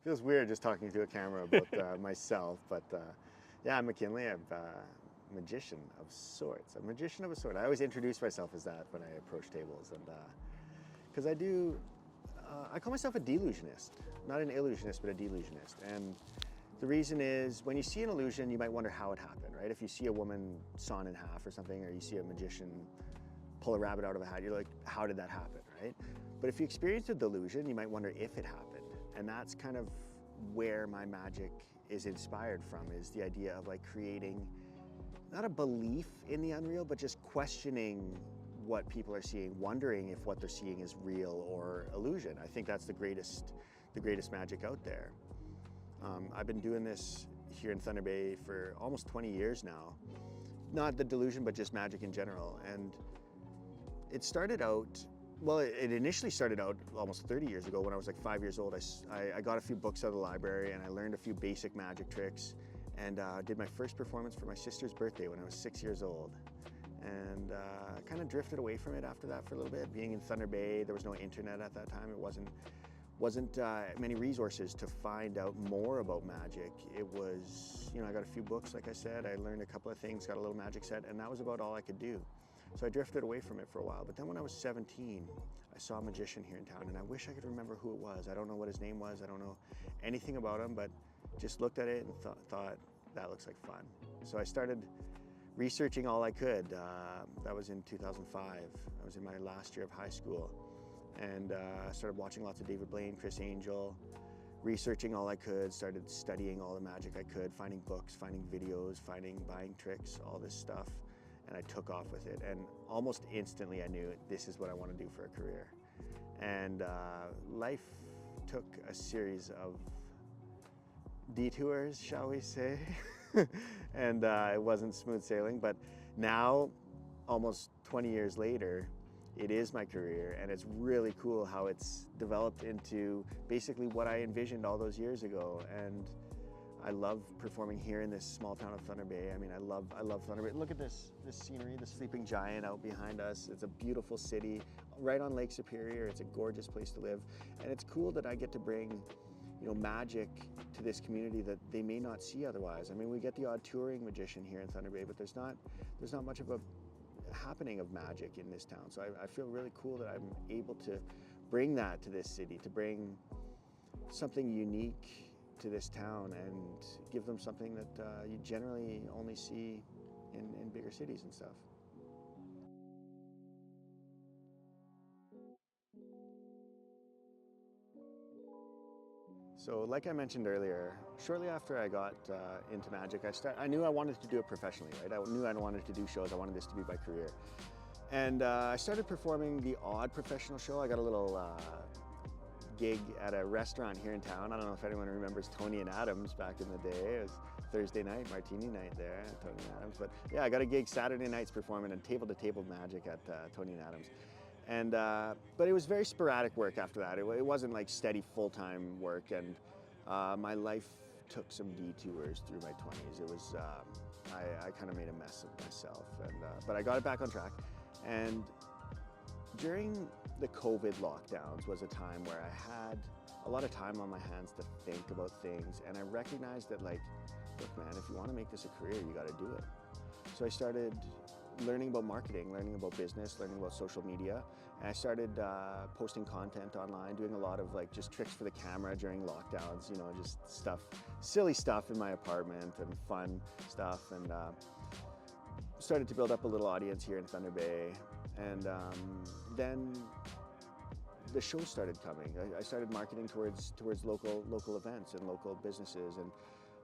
Feels weird just talking to a camera about myself, but yeah, I'm Mackinley. I'm a magician of sorts. A magician of a sort. I always introduce myself as that when I approach tables, and because I call myself a delusionist, not an illusionist, but a delusionist. And the reason is, when you see an illusion, you might wonder how it happened, right? If you see a woman sawn in half or something, or you see a magician pull a rabbit out of a hat, you're like, how did that happen, right? But if you experience a delusion, you might wonder if it happened. And that's kind of where my magic is inspired from, is the idea of like creating, not a belief in the unreal, but just questioning what people are seeing, wondering if what they're seeing is real or illusion. I think that's the greatest magic out there. I've been doing this here in Thunder Bay for almost 20 years now. Not the delusion, but just magic in general. And it started out, well, it initially started out almost 30 years ago when I was like 5 years old. I got a few books out of the library and I learned a few basic magic tricks, and did my first performance for my sister's birthday when I was 6 years old. And kind of drifted away from it after that for a little bit. Being in Thunder Bay, there was no internet at that time. It wasn't many resources to find out more about magic. It was, I got a few books, like I said. I learned a couple of things, got a little magic set, and that was about all I could do. So I drifted away from it for a while. But then when I was 17, I saw a magician here in town, and I wish I could remember who it was. I don't know what his name was. I don't know anything about him, but just looked at it and thought that looks like fun. So I started researching all I could. That was in 2005. I was in my last year of high school. And started watching lots of David Blaine, Chris Angel, researching all I could, started studying all the magic I could, finding books, finding videos, buying tricks, all this stuff. And I took off with it. And almost instantly I knew this is what I want to do for a career. And life took a series of detours, shall we say. And it wasn't smooth sailing, but now, almost 20 years later, it is my career, and it's really cool how it's developed into basically what I envisioned all those years ago. And I love performing here in this small town of Thunder Bay. I mean, I love Thunder Bay. Look at this scenery, the sleeping giant out behind us. It's a beautiful city right on Lake Superior. It's a gorgeous place to live, and it's cool that I get to bring magic to this community that they may not see otherwise. I mean, we get the odd touring magician here in Thunder Bay, but there's not much of a happening of magic in this town. So I feel really cool that I'm able to bring that to this city, to bring something unique to this town and give them something that you generally only see in bigger cities and stuff. So like I mentioned earlier, shortly after I got into magic, I knew I wanted to do it professionally, right? I knew I wanted to do shows. I wanted this to be my career. And I started performing the odd professional show. I got a little gig at a restaurant here in town. I don't know if anyone remembers Tony and Adams back in the day. It was Thursday night, martini night there, Tony and Adams. But yeah, I got a gig Saturday nights performing in table-to-table magic at Tony and Adams. And but it was very sporadic work after that. It wasn't like steady full-time work, and my life took some detours through my 20s. It was I kind of made a mess of myself, and but I got it back on track. And during the COVID lockdowns was a time where I had a lot of time on my hands to think about things, and I recognized that, like, look man, if you want to make this a career, you got to do it. So I started learning about marketing, learning about business, learning about social media, and I started posting content online, doing a lot of like just tricks for the camera during lockdowns, just stuff, silly stuff in my apartment and fun stuff, and started to build up a little audience here in Thunder Bay. And then the shows started coming. I started marketing towards local events and local businesses, and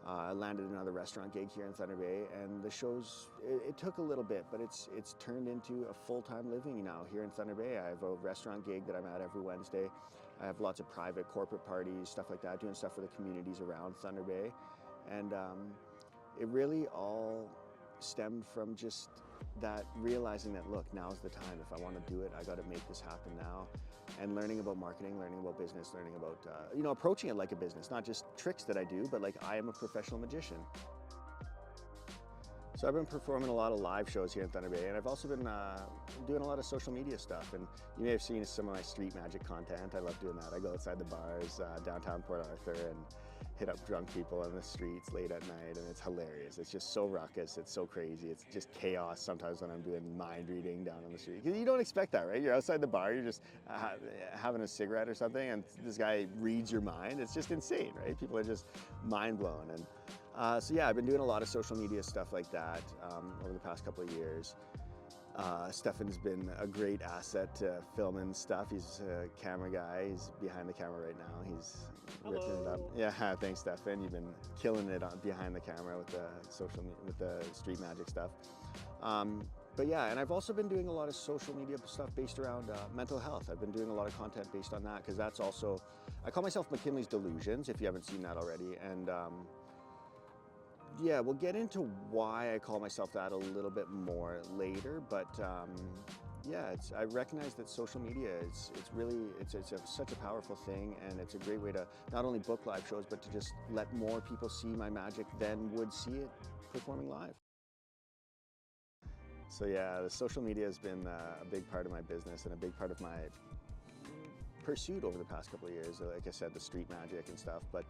I landed another restaurant gig here in Thunder Bay, and the shows, it took a little bit, but it's turned into a full-time living now here in Thunder Bay. I have a restaurant gig that I'm at every Wednesday. I have lots of private corporate parties, stuff like that, doing stuff for the communities around Thunder Bay. And it really all stemmed from just that, realizing that, look, now's the time. If I want to do it, I got to make this happen now. And learning about marketing, learning about business, learning about, approaching it like a business, not just tricks that I do, but like I am a professional magician. So I've been performing a lot of live shows here in Thunder Bay, and I've also been doing a lot of social media stuff. And you may have seen some of my street magic content. I love doing that. I go outside the bars downtown Port Arthur and hit up drunk people on the streets late at night, and it's hilarious. It's just so ruckus. It's so crazy. It's just chaos sometimes when I'm doing mind reading down on the street. You don't expect that, right? You're outside the bar, you're just having a cigarette or something, and this guy reads your mind. It's just insane, right? People are just mind blown. And so yeah, I've been doing a lot of social media stuff like that over the past couple of years. Stefan's been a great asset to filming stuff. He's a camera guy. He's behind the camera right now. He's ripping it up. Yeah, thanks, Stefan. You've been killing it behind the camera with the street magic stuff. But yeah, and I've also been doing a lot of social media stuff based around mental health. I've been doing a lot of content based on that because that's also, I call myself Mackinley's Delusions, if you haven't seen that already. And yeah, we'll get into why I call myself that a little bit more later, but yeah, I recognize that social media it's such a powerful thing, and it's a great way to not only book live shows, but to just let more people see my magic than would see it performing live. So yeah, the social media has been a big part of my business and a big part of my pursuit over the past couple of years. Like I said, the street magic and stuff, but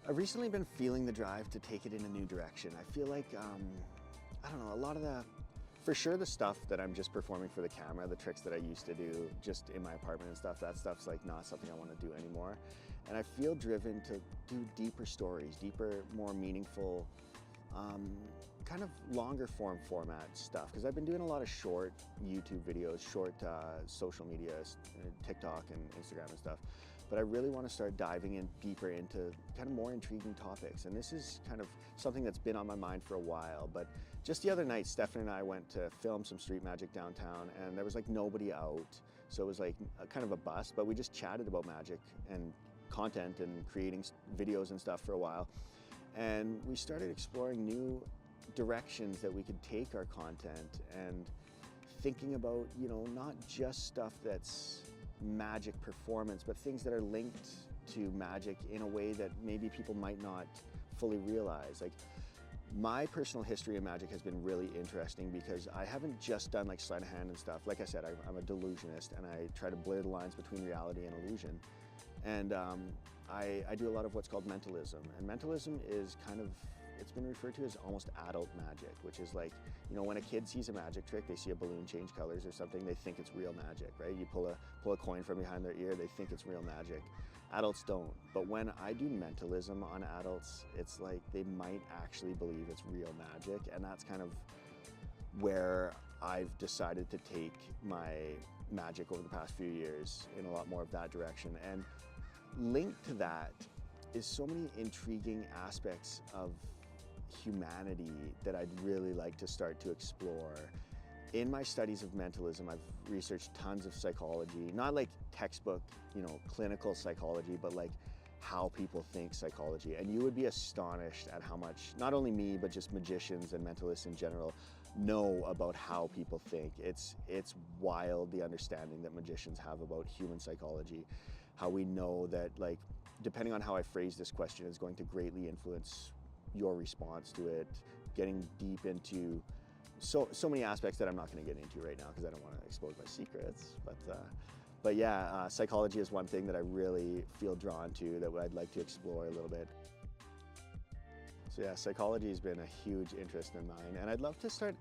I've recently been feeling the drive to take it in a new direction. I feel like, I don't know, a lot of for sure the stuff that I'm just performing for the camera, the tricks that I used to do just in my apartment and stuff, that stuff's like not something I want to do anymore. And I feel driven to do deeper stories, deeper, more meaningful, kind of longer format stuff. Because I've been doing a lot of short YouTube videos, short social media, TikTok and Instagram and stuff. But I really want to start diving in deeper into kind of more intriguing topics. And this is kind of something that's been on my mind for a while. But just the other night, Stefan and I went to film some street magic downtown, and there was like nobody out. So it was like kind of a bust, but we just chatted about magic and content and creating videos and stuff for a while. And we started exploring new directions that we could take our content and thinking about, you know, not just stuff that's magic performance, but things that are linked to magic in a way that maybe people might not fully realize. Like, my personal history of magic has been really interesting because I haven't just done like sleight of hand and stuff. Like I said, I'm a delusionist, and I try to blur the lines between reality and illusion. And I do a lot of what's called mentalism. And mentalism is kind of, it's been referred to as almost adult magic, which is like, you know, when a kid sees a magic trick, they see a balloon change colors or something, they think it's real magic, right? You pull a coin from behind their ear, they think it's real magic. Adults don't. But when I do mentalism on adults, it's like they might actually believe it's real magic, and that's kind of where I've decided to take my magic over the past few years, in a lot more of that direction. And linked to that is so many intriguing aspects of humanity that I'd really like to start to explore. In my studies of mentalism, I've researched tons of psychology, not like textbook, you know, clinical psychology, but like how people think psychology. And you would be astonished at how much, not only me, but just magicians and mentalists in general, know about how people think. It's wild, the understanding that magicians have about human psychology, how we know that, like, depending on how I phrase this question is going to greatly influence your response to it, getting deep into so many aspects that I'm not going to get into right now because I don't want to expose my secrets. But yeah, psychology is one thing that I really feel drawn to, that I'd like to explore a little bit. So yeah, psychology has been a huge interest in mine, and I'd love to start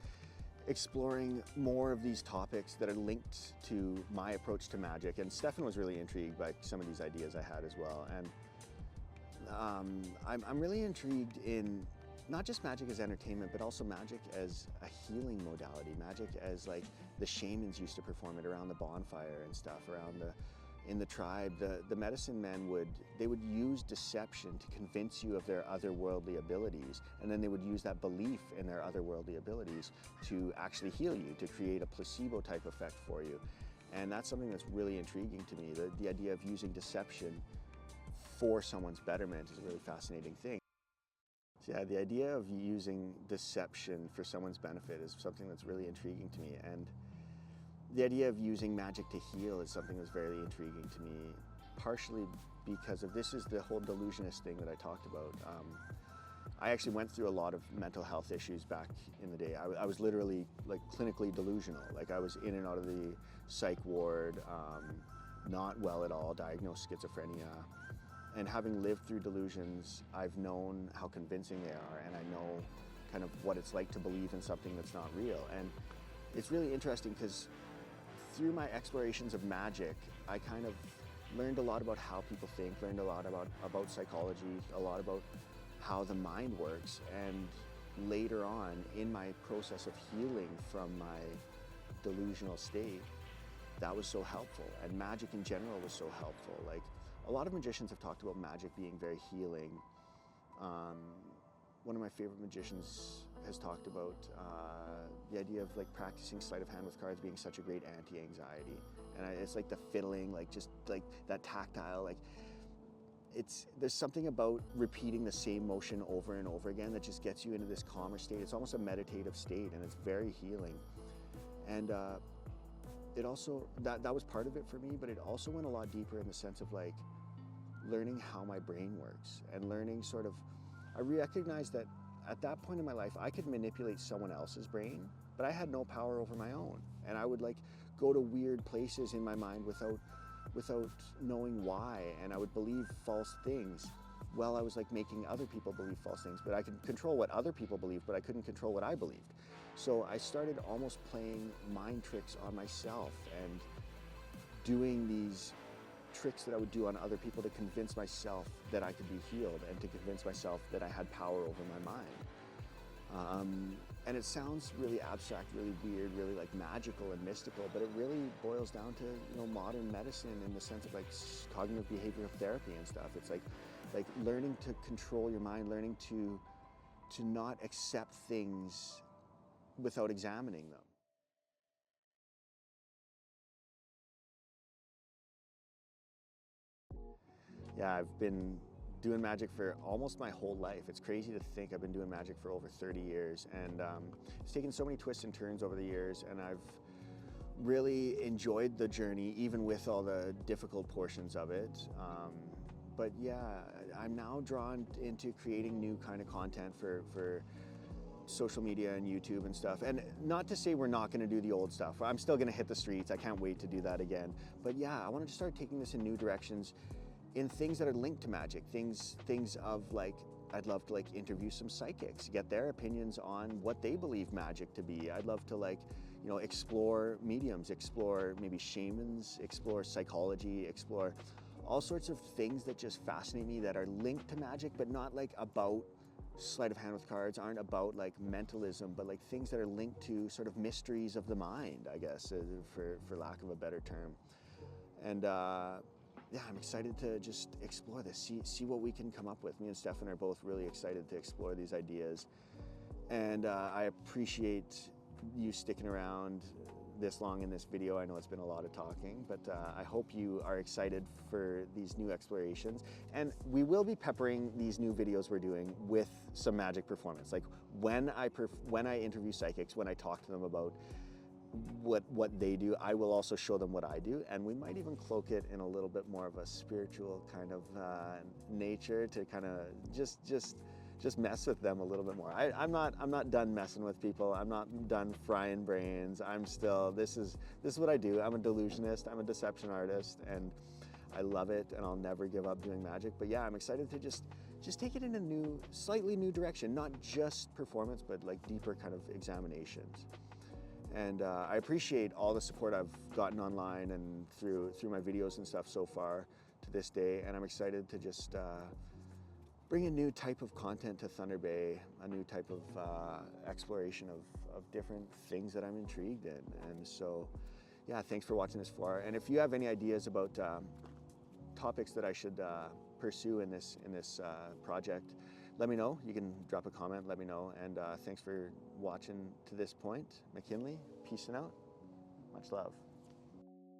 exploring more of these topics that are linked to my approach to magic. And Stefan was really intrigued by some of these ideas I had as well. And I'm really intrigued in not just magic as entertainment, but also magic as a healing modality. Magic as, like, the shamans used to perform it around the bonfire and stuff, in the tribe. The medicine men would use deception to convince you of their otherworldly abilities, and then they would use that belief in their otherworldly abilities to actually heal you, to create a placebo type effect for you. And that's something that's really intriguing to me. The idea of using deception for someone's betterment is a really fascinating thing. So yeah, the idea of using deception for someone's benefit is something that's really intriguing to me. And the idea of using magic to heal is something that's very intriguing to me, partially because of this is the whole delusionist thing that I talked about. I actually went through a lot of mental health issues back in the day. I was literally like clinically delusional. Like I was in and out of the psych ward, not well at all, diagnosed schizophrenia. And having lived through delusions, I've known how convincing they are, and I know kind of what it's like to believe in something that's not real. And it's really interesting because through my explorations of magic, I kind of learned a lot about how people think, learned a lot about psychology, a lot about how the mind works. And later on in my process of healing from my delusional state, that was so helpful. And magic in general was so helpful. Like a lot of magicians have talked about magic being very healing. One of my favorite magicians has talked about the idea of like practicing sleight of hand with cards being such a great anti-anxiety. And it's like the fiddling, like just like that tactile, like there's something about repeating the same motion over and over again that just gets you into this calmer state. It's almost a meditative state, and it's very healing. And it also, that was part of it for me, but it also went a lot deeper in the sense of like learning how my brain works and learning sort of, I recognized that at that point in my life, I could manipulate someone else's brain, but I had no power over my own. And I would like go to weird places in my mind without knowing why, and I would believe false things while I was like making other people believe false things. But I could control what other people believed, but I couldn't control what I believed. So I started almost playing mind tricks on myself and doing these tricks that I would do on other people to convince myself that I could be healed and to convince myself that I had power over my mind. And it sounds really abstract, really weird, really like magical and mystical, but it really boils down to, you know, modern medicine in the sense of like cognitive behavioral therapy and stuff. It's like learning to control your mind, learning to not accept things without examining them. Yeah, I've been doing magic for almost my whole life. It's crazy to think I've been doing magic for over 30 years, and it's taken so many twists and turns over the years, and I've really enjoyed the journey, even with all the difficult portions of it. But yeah, I'm now drawn into creating new kind of content for social media and YouTube and stuff. And not to say we're not going to do the old stuff. I'm still going to hit the streets. I can't wait to do that again. But yeah, I want to start taking this in new directions, in things that are linked to magic, things of like, I'd love to like interview some psychics, get their opinions on what they believe magic to be. I'd love to like, you know, explore mediums, explore maybe shamans, explore psychology, explore all sorts of things that just fascinate me that are linked to magic, but not like about sleight of hand with cards, aren't about like mentalism, but like things that are linked to sort of mysteries of the mind, I guess, for lack of a better term. And yeah, I'm excited to just explore this, see what we can come up with. Me and Stefan are both really excited to explore these ideas. And I appreciate you sticking around this long in this video. I know it's been a lot of talking, but I hope you are excited for these new explorations. And we will be peppering these new videos we're doing with some magic performance. Like when I interview psychics, when I talk to them about what they do, I will also show them what I do, and we might even cloak it in a little bit more of a spiritual kind of nature to kind of just mess with them a little bit more. I'm not done messing with people. I'm not done frying brains. I'm still, this is what I do. I'm a delusionist. I'm a deception artist, and I love it, and I'll never give up doing magic. But yeah, I'm excited to just take it in a slightly new direction, not just performance, but like deeper kind of examinations. And I appreciate all the support I've gotten online and through my videos and stuff so far to this day. And I'm excited to just bring a new type of content to Thunder Bay, a new type of exploration of different things that I'm intrigued in. And so, yeah, thanks for watching this far. And if you have any ideas about topics that I should pursue in this project, let me know. You can drop a comment, let me know. And thanks for watching to this point. Mackinley, peace and out. Much love.